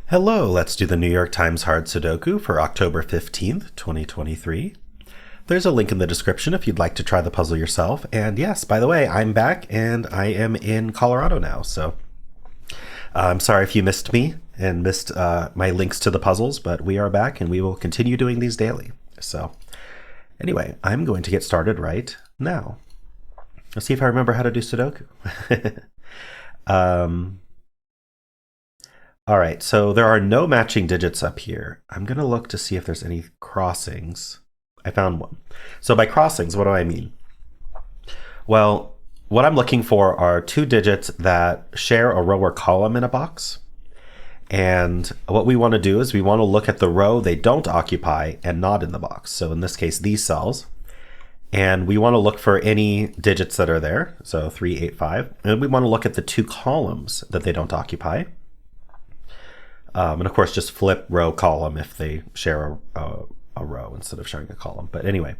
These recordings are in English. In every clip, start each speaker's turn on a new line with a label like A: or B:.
A: Hello, let's do the New York Times Hard Sudoku for October 15th, 2023. There's a link in the description if you'd like to try the puzzle yourself. And yes, by the way, I'm back and I am in Colorado now. So I'm sorry if you missed me and missed my links to the puzzles, but we are back and we will continue doing these daily. So anyway, I'm going to get started right now. Let's see if I remember how to do Sudoku. All right, so there are no matching digits up here. I'm going to look to see if there's any crossings. I found one. So by crossings, what do I mean? Well, what I'm looking for are two digits that share a row or column in a box. And what we want to do is we want to look at the row they don't occupy and not in the box. So in this case, these cells. And we want to look for any digits that are there. So 3, 8, 5. And we want to look at the two columns that they don't occupy. And of course, just flip row column if they share a row instead of showing a column. But anyway,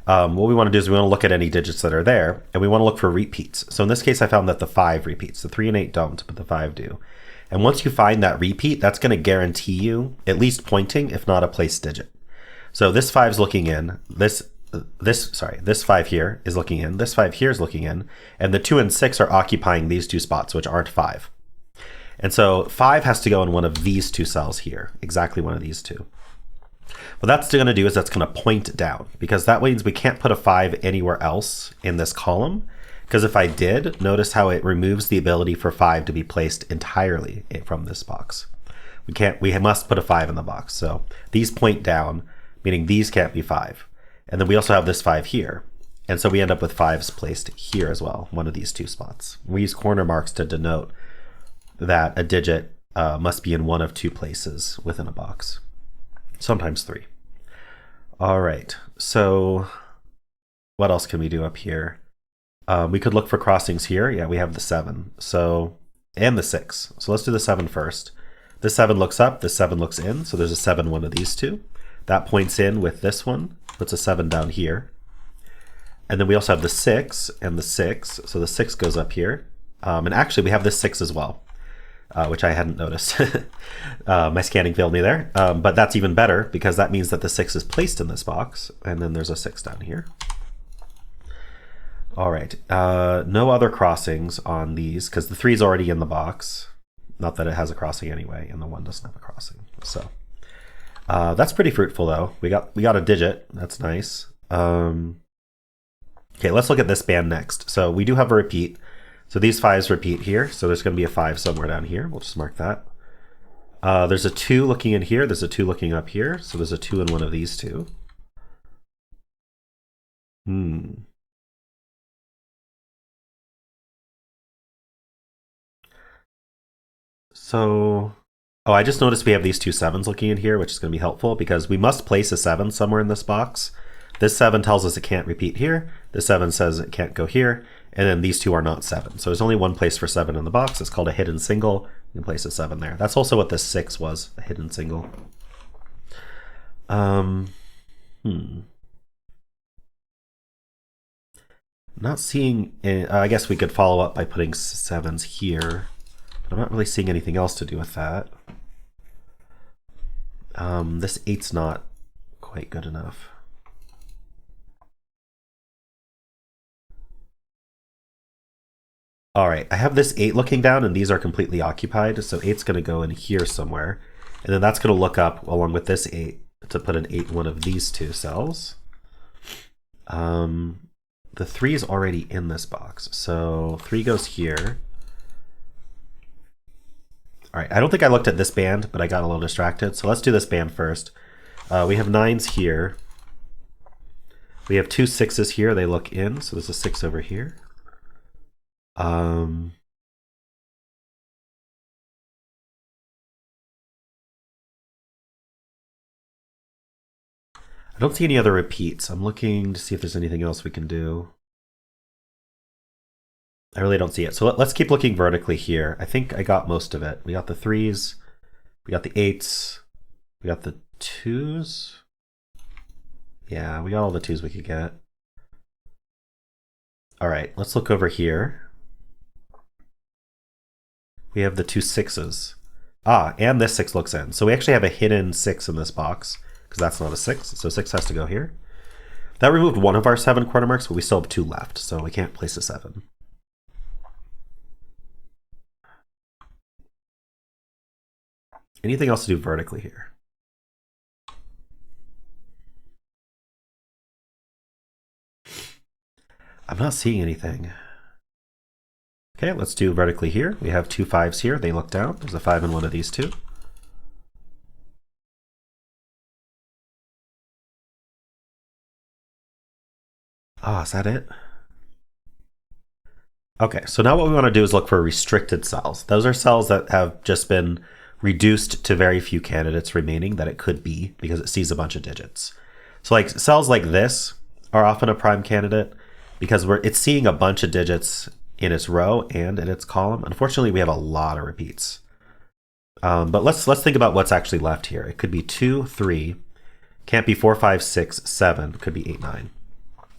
A: what we want to do is we want to look at any digits that are there, and we want to look for repeats. So in this case, I found that the 5 repeats. The 3 and 8 don't, but the 5 do. And once you find that repeat, that's going to guarantee you at least pointing, if not a place digit. So this 5 is looking in. This 5 here is looking in. This 5 here is looking in. And the 2 and 6 are occupying these two spots, which aren't 5. And so 5 has to go in one of these two cells here, exactly one of these two. What that's going to do is that's going to point down, because that means we can't put a 5 anywhere else in this column. Because if I did, notice how it removes the ability for 5 to be placed entirely from this box. We must put a 5 in the box. So these point down, meaning these can't be 5. And then we also have this 5 here. And so we end up with 5s placed here as well, one of these two spots. We use corner marks to denote that a digit must be in one of two places within a box, sometimes 3. All right, so what else can we do up here? We could look for crossings here. Yeah, we have the 7, so, and the 6. So let's do the 7 first. This 7 looks up, this 7 looks in, so there's a 7 one of these two. That points in with this one, puts a 7 down here. And then we also have the 6 and the 6, so the 6 goes up here. And actually we have this 6 as well. Which I hadn't noticed. My scanning failed me there. But that's even better, because that means that the 6 is placed in this box, and then there's a 6 down here. All right, no other crossings on these, because the 3 is already in the box. Not that it has a crossing anyway, and the 1 doesn't have a crossing. So that's pretty fruitful, though. We got a digit. That's nice. Okay, let's look at this band next. So we do have a repeat. So these 5s repeat here, so there's going to be a 5 somewhere down here. We'll just mark that. There's a 2 looking in here, there's a 2 looking up here, so there's a 2 in one of these two. So, I just noticed we have these two 7s looking in here, which is going to be helpful, because we must place a 7 somewhere in this box. This 7 tells us it can't repeat here, this 7 says it can't go here, and then these two are not 7. So there's only one place for 7 in the box. It's called a hidden single. You can place a 7 there. That's also what this 6 was, a hidden single. Not seeing, I guess we could follow up by putting 7s here, but I'm not really seeing anything else to do with that. This 8's not quite good enough. All right, I have this 8 looking down, and these are completely occupied, so 8's going to go in here somewhere. And then that's going to look up along with this 8 to put an 8 in one of these two cells. The 3 is already in this box, so 3 goes here. All right, I don't think I looked at this band, but I got a little distracted, so let's do this band first. We have 9s here. We have 2 6s here, they look in, so there's a 6 over here. I don't see any other repeats. I'm looking to see if there's anything else we can do. I really don't see it. So let's keep looking vertically here. I think I got most of it. We got the 3s, we got the 8s, we got the 2s. Yeah, we got all the 2s we could get. All right, let's look over here. We have the 2 6s. Ah, and this 6 looks in. So we actually have a hidden 6 in this box because that's not a 6. So 6 has to go here. That removed one of our 7 corner marks, but we still have 2 left. So we can't place a 7. Anything else to do vertically here? I'm not seeing anything. Okay, let's do vertically here. We have 2 5s here. They look down. There's a 5 in one of these two. Ah, is that it? Okay, so now what we want to do is look for restricted cells. Those are cells that have just been reduced to very few candidates remaining that it could be because it sees a bunch of digits. So like cells like this are often a prime candidate because it's seeing a bunch of digits in its row and in its column. Unfortunately, we have a lot of repeats. But let's think about what's actually left here. It could be 2, 3, can't be 4, 5, 6, 7, could be 8, 9.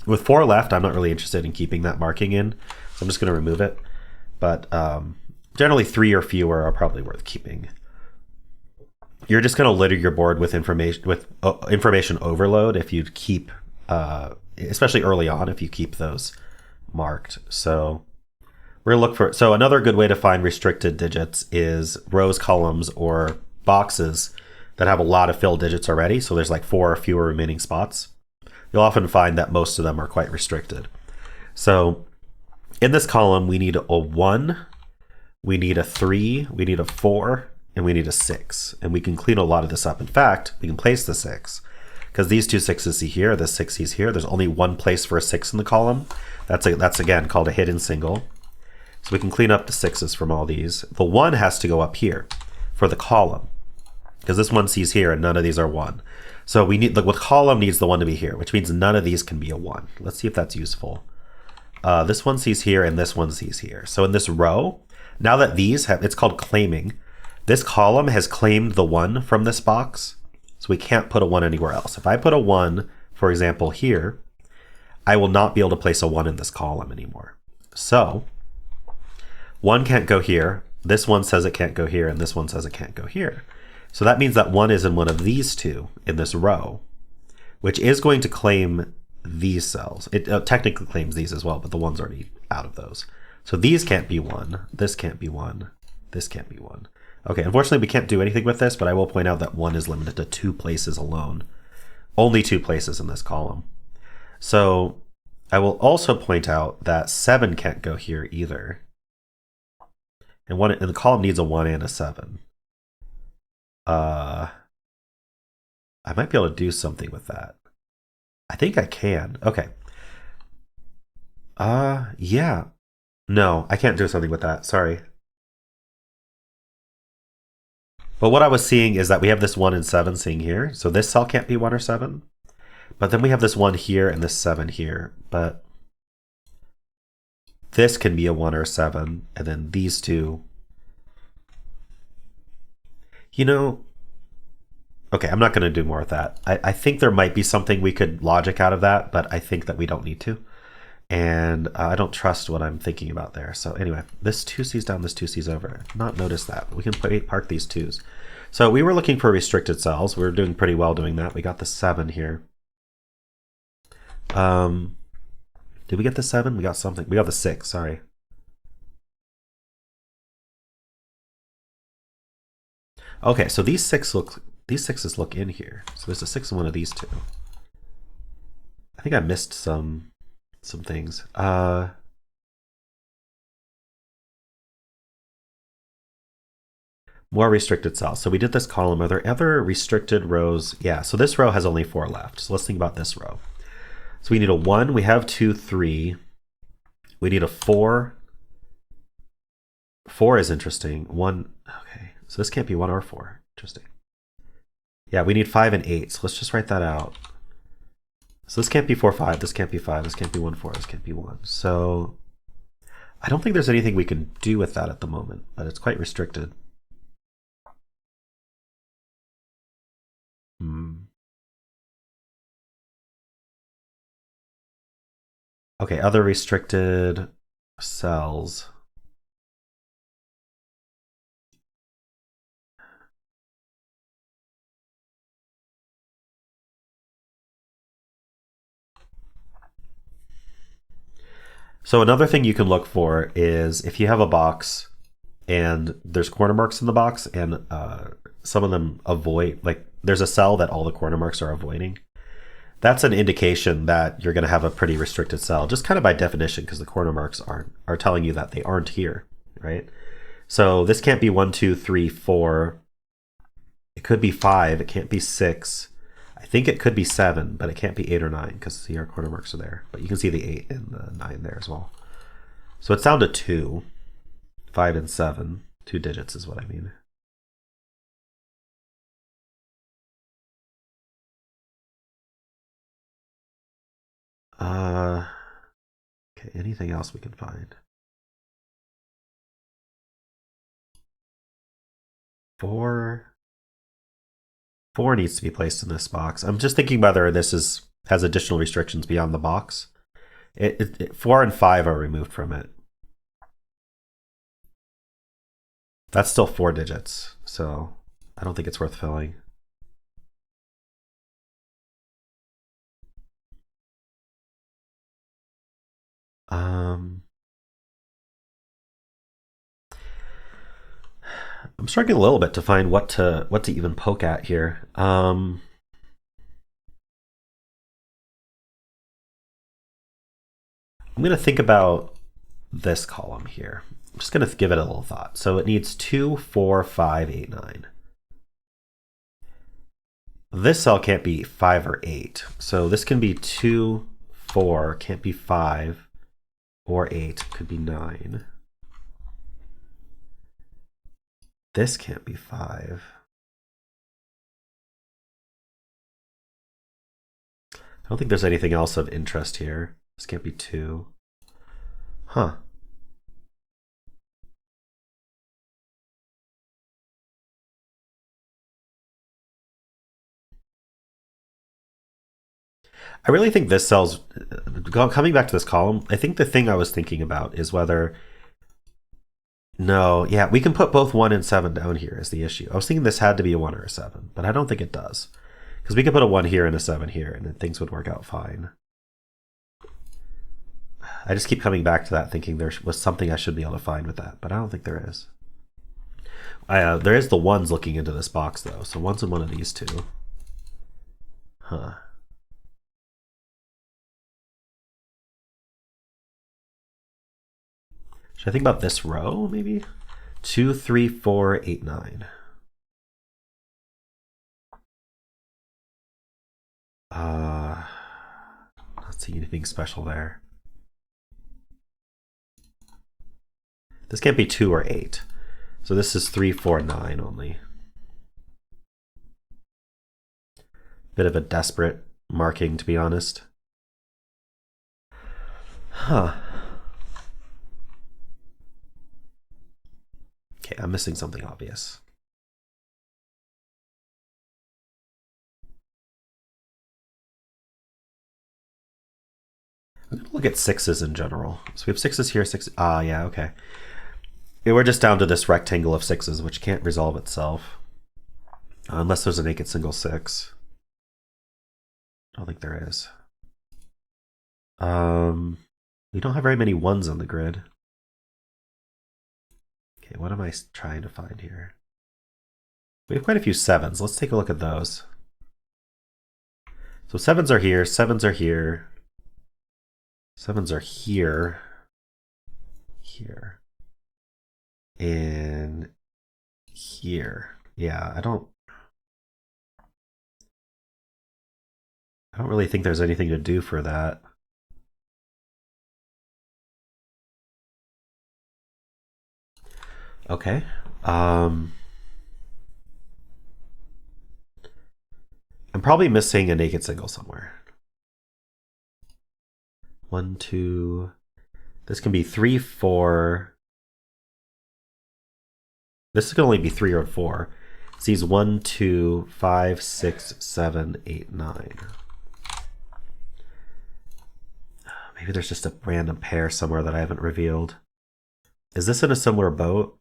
A: With 4 left, I'm not really interested in keeping that marking in, so I'm just going to remove it. But generally 3 or fewer are probably worth keeping. You're just going to litter your board with information overload if you keep, especially early on, if you keep those marked. So we're going to look for, so another good way to find restricted digits is rows, columns, or boxes that have a lot of filled digits already. So there's like 4 or fewer remaining spots. You'll often find that most of them are quite restricted. So in this column, we need a 1, we need a 3, we need a 4, and we need a 6. And we can clean a lot of this up. In fact, we can place the 6 because these 2 6s see here, this 6 sees here. There's only one place for a 6 in the column. That's again called a hidden single. So we can clean up the 6s from all these. The 1 has to go up here for the column because this 1 sees here and none of these are 1. So we need the column needs the 1 to be here, which means none of these can be a 1. Let's see if that's useful. This one sees here and this one sees here. So in this row, now that these have, it's called claiming. This column has claimed the 1 from this box, so we can't put a 1 anywhere else. If I put a 1, for example, here, I will not be able to place a 1 in this column anymore. So 1 can't go here. This one says it can't go here, and this one says it can't go here. So that means that 1 is in one of these 2 in this row, which is going to claim these cells. It technically claims these as well, but the 1's already out of those. So these can't be 1, this can't be 1, this can't be 1. Okay, unfortunately we can't do anything with this, but I will point out that 1 is limited to 2 places alone. Only 2 places in this column. So I will also point out that 7 can't go here either. And the column needs a 1 and a 7. I might be able to do something with that. I think I can. Okay. Yeah. No, I can't do something with that. Sorry. But what I was seeing is that we have this 1 and 7 seeing here. So this cell can't be 1 or 7. But then we have this 1 here and this 7 here. But this can be a 1 or a 7. And then these two. You know, okay, I'm not going to do more with that. I think there might be something we could logic out of that, but I think that we don't need to. And I don't trust what I'm thinking about there. So anyway, this 2 sees down, this 2 sees over. Not noticed that. We can park these 2s. So we were looking for restricted cells. We were doing pretty well doing that. We got the 7 here. Did we get the 7? We got something. We got the 6, sorry. Okay, so these 6s look in here. So there's a 6 in one of these 2. I think I missed some things. More restricted cells. So we did this column. Are there other restricted rows? Yeah, so this row has only 4 left. So let's think about this row. So we need a 1. We have 2, 3. We need a 4. 4 is interesting. 1. Okay, so this can't be 1 or 4. Interesting. Yeah, we need 5 and 8. So let's just write that out. So this can't be 4, 5. This can't be 5. This can't be 1, 4. This can't be 1. So I don't think there's anything we can do with that at the moment, but it's quite restricted. Okay, other restricted cells. So another thing you can look for is if you have a box and there's corner marks in the box and some of them avoid, like there's a cell that all the corner marks are avoiding. That's an indication that you're going to have a pretty restricted cell, just kind of by definition, because the corner marks are telling you that they aren't here, right? So this can't be 1, 2, 3, 4. It could be 5. It can't be 6. I think it could be 7, but it can't be 8 or 9 because see our corner marks are there. But you can see the 8 and the 9 there as well. So it's down to 2, 5, and 7. 2 digits is what I mean. Okay, anything else we can find? 4. 4 needs to be placed in this box. I'm just thinking whether this has additional restrictions beyond the box. 4 and 5 are removed from it. That's still 4 digits, so I don't think it's worth filling. I'm struggling a little bit to find what to even poke at here. I'm going to think about this column here. I'm just going to give it a little thought. So it needs 2, 4, 5, 8, 9. This cell can't be 5 or 8. So this can be 2, 4, can't be 5, or 8, could be 9. This can't be 5. I don't think there's anything else of interest here. This can't be 2. Huh. I really think this cell's, coming back to this column, I think the thing I was thinking about is whether, no, yeah, we can put both 1 and 7 down here is the issue. I was thinking this had to be a 1 or a 7, but I don't think it does. Because we could put a 1 here and a 7 here, and then things would work out fine. I just keep coming back to that, thinking there was something I should be able to find with that, but I don't think there is. There is the 1s looking into this box, though, so 1's in one of these two. Huh. Should I think about this row, maybe? 2, 3, 4, 8, 9. Not seeing anything special there. This can't be 2 or 8. So this is 3, 4, 9 only. Bit of a desperate marking, to be honest. Huh. Okay, I'm missing something obvious. I'm going to look at 6s in general. So we have 6s here, 6. Ah, yeah, okay. Yeah, we're just down to this rectangle of 6s, which can't resolve itself. Unless there's a naked single 6. I don't think there is. We don't have very many 1s on the grid. Okay, what am I trying to find here? We have quite a few 7s. Let's take a look at those. So 7s are here, 7s are here. 7s are here. Here. And here. Yeah, I don't really think there's anything to do for that. Okay. I'm probably missing a naked single somewhere. 1, 2. This can be 3, 4. This can only be 3 or 4. It's these 1, 2, 5, 6, 7, 8, 9. Maybe there's just a random pair somewhere that I haven't revealed. Is this in a similar boat?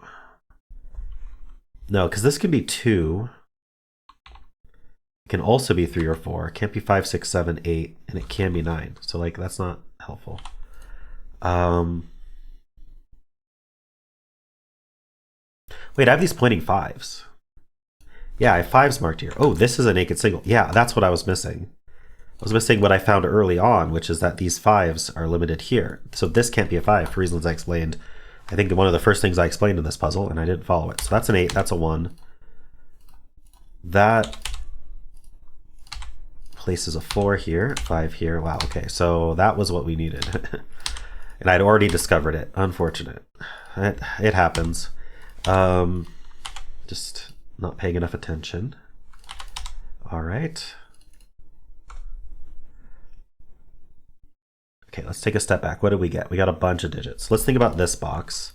A: No, because this can be 2. It can also be 3 or 4. It can't be 5, 6, 7, 8, and it can be 9. So like that's not helpful. Wait, I have these pointing fives. Yeah, I have fives marked here. Oh, this is a naked single. Yeah, that's what I was missing. I was missing what I found early on, which is that these fives are limited here. So this can't be a five for reasons I explained. I think one of the first things I explained in this puzzle, and I didn't follow it. So that's an 8, that's a 1. That places a 4 here, 5 here. Wow, okay, so that was what we needed. And I'd already discovered it. Unfortunate. It happens. Just not paying enough attention. All right. Okay, let's take a step back. What did we get? We got a bunch of digits. Let's think about this box.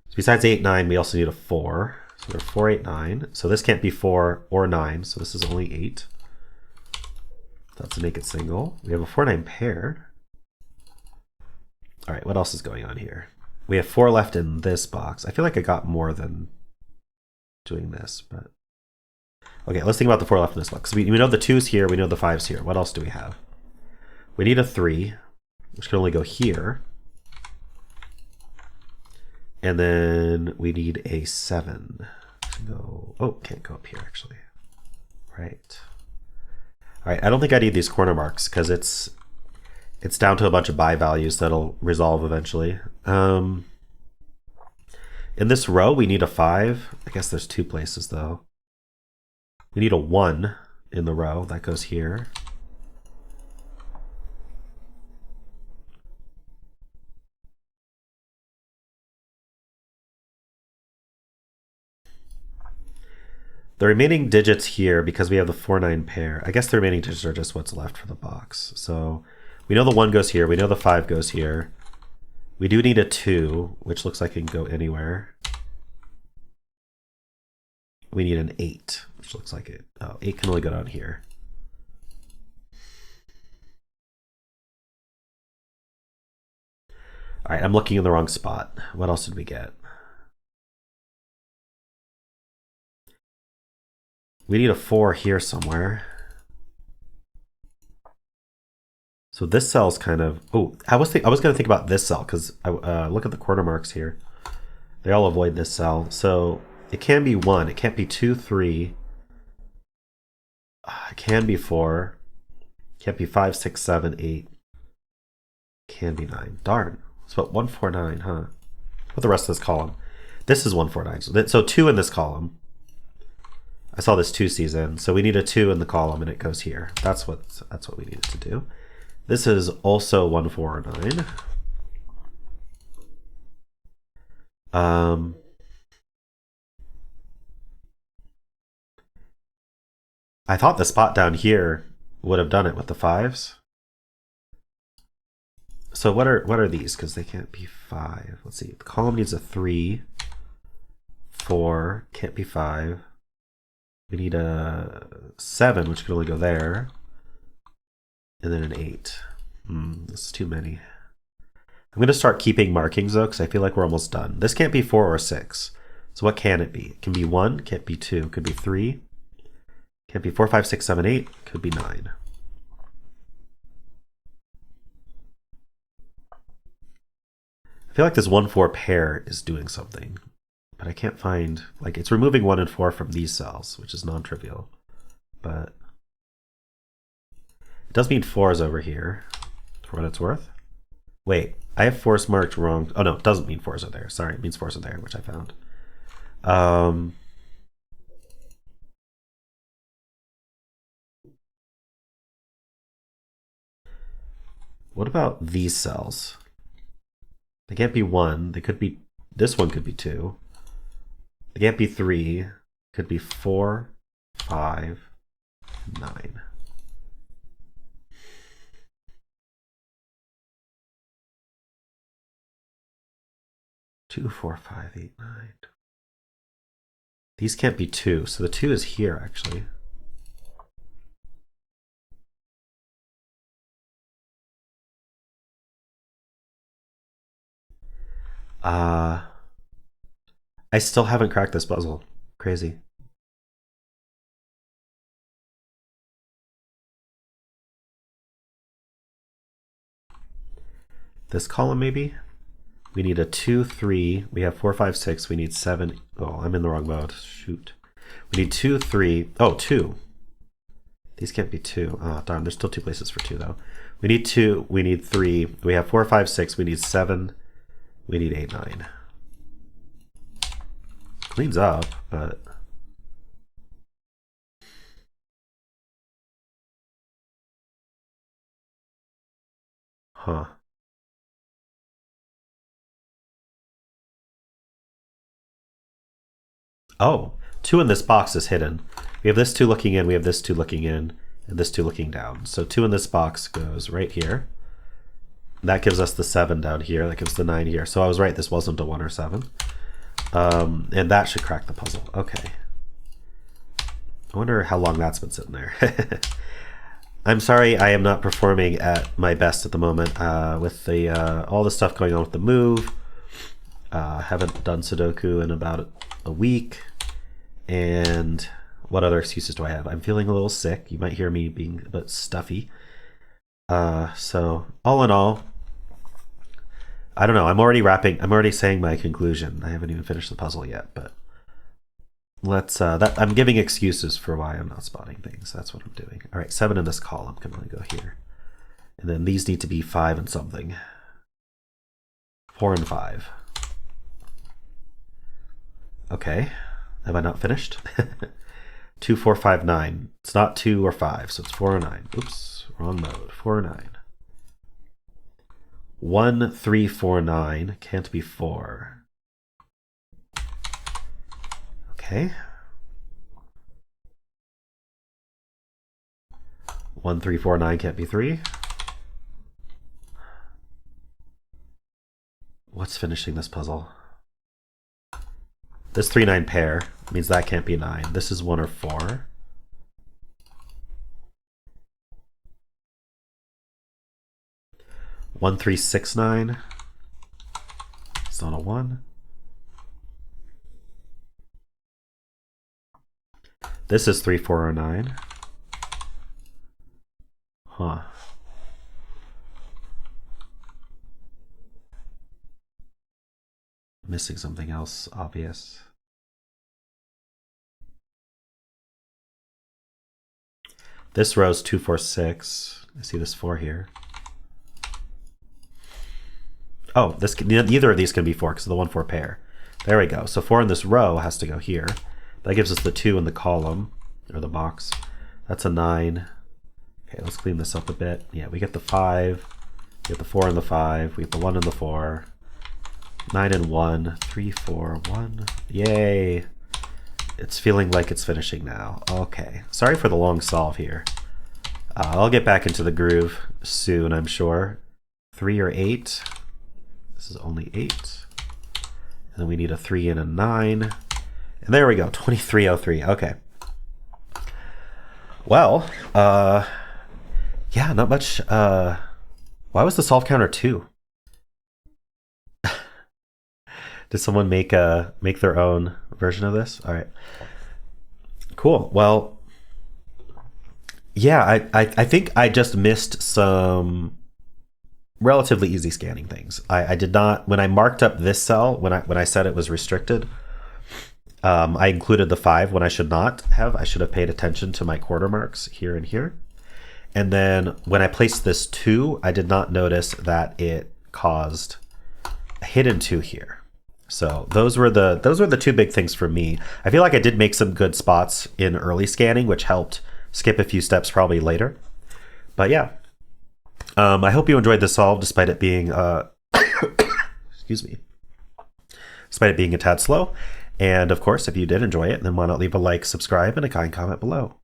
A: So besides 8, 9, we also need a 4. So we have 4, 8, 9. So this can't be 4 or 9, so this is only 8. That's a naked single. We have a 4, 9 pair. All right, what else is going on here? We have 4 left in this box. I feel like I got more than doing this, but... Okay, let's think about the 4 left in this box. We know the 2's here, we know the 5's here. What else do we have? We need a 3, which can only go here. And then we need a 7 to go... Oh, can't go up here, actually. Right. All right, I don't think I need these corner marks because it's down to a bunch of bi values that'll resolve eventually. In this row, we need a 5. I guess there's 2 places, though. We need a 1 in the row. That goes here. The remaining digits here, because we have the 4, 9 pair, I guess the remaining digits are just what's left for the box. So we know the 1 goes here. We know the 5 goes here. We do need a 2, which looks like it can go anywhere. We need an 8, which looks like it. Oh, 8 can only go down here. All right, I'm looking in the wrong spot. What else did we get? We need a 4 here somewhere. So this cell's kind of... Oh, I was going to think about this cell because look at the corner marks here. They all avoid this cell. So it can be 1. It can't be 2, 3. It can be 4. It can't be 5, 6, 7, 8. It can be 9. Darn. It's about 149, huh? What the rest of this column? This is 149. So 2 in this column. I saw this 2 season, so we need a 2 in the column, and it goes here. That's what we needed to do. This is also 149. I thought the spot down here would have done it with the 5s. So what are these? Because they can't be 5. Let's see. The column needs a 3, 4, can't be 5. We need a 7, which can only go there. And then an 8. This is too many. I'm going to start keeping markings, though, because I feel like we're almost done. This can't be 4 or 6. So what can it be? It can be 1, can't be 2, could be 3. Can't be 4, 5, 6, 7, 8, could be 9. I feel like this 1, 4 pair is doing something. But I can't find, like, it's removing 1 and 4 from these cells, which is non-trivial. But it does mean 4s over here, for what it's worth. Wait, I have 4s marked wrong. Oh no, it doesn't mean 4s are there. Sorry, it means 4s are there, which I found. What about these cells? They can't be 1. They could be, this one could be 2. It can't be 3. Could be 4, 5, 9. Two, 4, 5, 8, 9. These can't be 2, so the 2 is here actually. I still haven't cracked this puzzle. Crazy. This column maybe? We need a 2, 3. We have 4, 5, 6. We need 7. Oh, I'm in the wrong mode. Shoot. We need 2, 3. Oh, 2. These can't be 2. Oh, darn. There's still 2 places for 2, though. We need 2. We need 3. We have 4, 5, 6. We need 7. We need 8, 9. Cleans up, but... Huh. Oh, 2 in this box is hidden. We have this 2 looking in, we have this 2 looking in, and this 2 looking down. So 2 in this box goes right here. That gives us the 7 down here. That gives the 9 here. So I was right, this wasn't a 1 or 7. And that should crack the puzzle. Okay. I wonder how long that's been sitting there. I'm sorry I am not performing at my best at the moment with the all the stuff going on with the move. Haven't done Sudoku in about a week. And what other excuses do I have? I'm feeling a little sick. You might hear me being a bit stuffy. So all in all, I don't know. I'm already saying my conclusion. I haven't even finished the puzzle yet, but let's I'm giving excuses for why I'm not spotting things. That's what I'm doing. All right, 7 in this column can only go here. And then these need to be 5 and something. 4 and 5. Okay. Have I not finished? 2, 4, 5, 9. It's not 2 or 5, so it's 4 or 9. Oops, wrong mode. 4 or 9. 1, 3, 4, 9. Can't be 4. Okay. 1, 3, 4, 9 can't be 3. What's finishing this puzzle? This 3, 9 pair means that can't be 9. This is 1 or 4. One, 3, 6, 9. It's not a 1. This is 3, 4, or 9. Huh. Missing something else obvious. This row's 2, 4, 6. I see this 4 here. Oh, neither of these can be 4 because of the 1, 4 pair. There we go. So 4 in this row has to go here. That gives us the 2 in the column, or the box. That's a 9. Okay, let's clean this up a bit. Yeah, we get the 5. We get the 4 and the 5. We get the 1 and the 4. 9 and 1. 3, 4, 1. Yay! It's feeling like it's finishing now. Okay. Sorry for the long solve here. I'll get back into the groove soon, I'm sure. 3 or 8. This is only 8. And then we need a 3 and a 9. And there we go, 2303. Okay. Well, yeah, not much. Why was the solve counter 2? Did someone make their own version of this? All right. Cool. Well, yeah, I think I just missed some relatively easy scanning things. I did not, when I marked up this cell, when I said it was restricted, I included the 5 when I should not have. I should have paid attention to my quarter marks here and here. And then when I placed this 2, I did not notice that it caused a hidden 2 here. So those were the 2 big things for me. I feel like I did make some good spots in early scanning, which helped skip a few steps probably later. But yeah, I hope you enjoyed the solve despite it being excuse me, despite it being a tad slow. And of course, if you did enjoy it, then why not leave a like, subscribe, and a kind comment below.